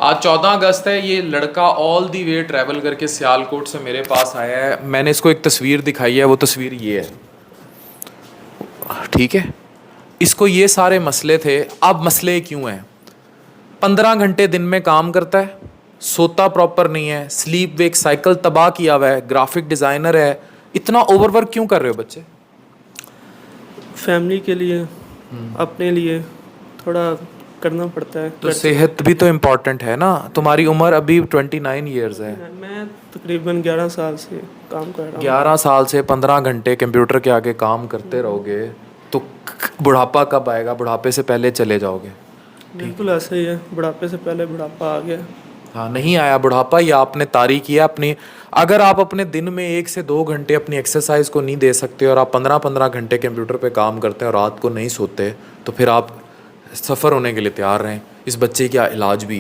आज 14 अगस्त है। ये लड़का ऑल दी वे ट्रैवल करके सियालकोट से मेरे पास आया है। मैंने इसको एक तस्वीर दिखाई है, वो तस्वीर ये है, ठीक है। इसको ये सारे मसले थे। अब मसले क्यों हैं? 15 घंटे दिन में काम करता है, सोता प्रॉपर नहीं है, स्लीप वेक साइकिल तबाह किया हुआ है, ग्राफिक डिज़ाइनर है। इतना ओवरवर्क क्यों कर रहे हो बच्चे? फैमिली के लिए, अपने लिए थोड़ा करना पड़ता है। तो सेहत भी तो इम्पोर्टेंट है ना। तुम्हारी उम्र अभी 29 ईयर्स है। मैं तकरीबन 11 साल से काम कर रहा हूँ। 11 साल से 15 घंटे कंप्यूटर के आगे काम करते रहोगे तो बुढ़ापा कब आएगा? बुढ़ापे से पहले चले जाओगे। बिल्कुल ऐसा ही है, बुढ़ापे से पहले बुढ़ापा आ गया। हाँ, नहीं आया बुढ़ापा, या आपने तारीख किया अपनी। अगर आप अपने दिन में 1 से 2 घंटे अपनी एक्सरसाइज को नहीं दे सकते और आप 15-15 घंटे कंप्यूटर पे काम करते हैं और रात को नहीं सोते, तो फिर आप सफ़र होने के लिए तैयार रहें। इस बच्चे का इलाज भी है।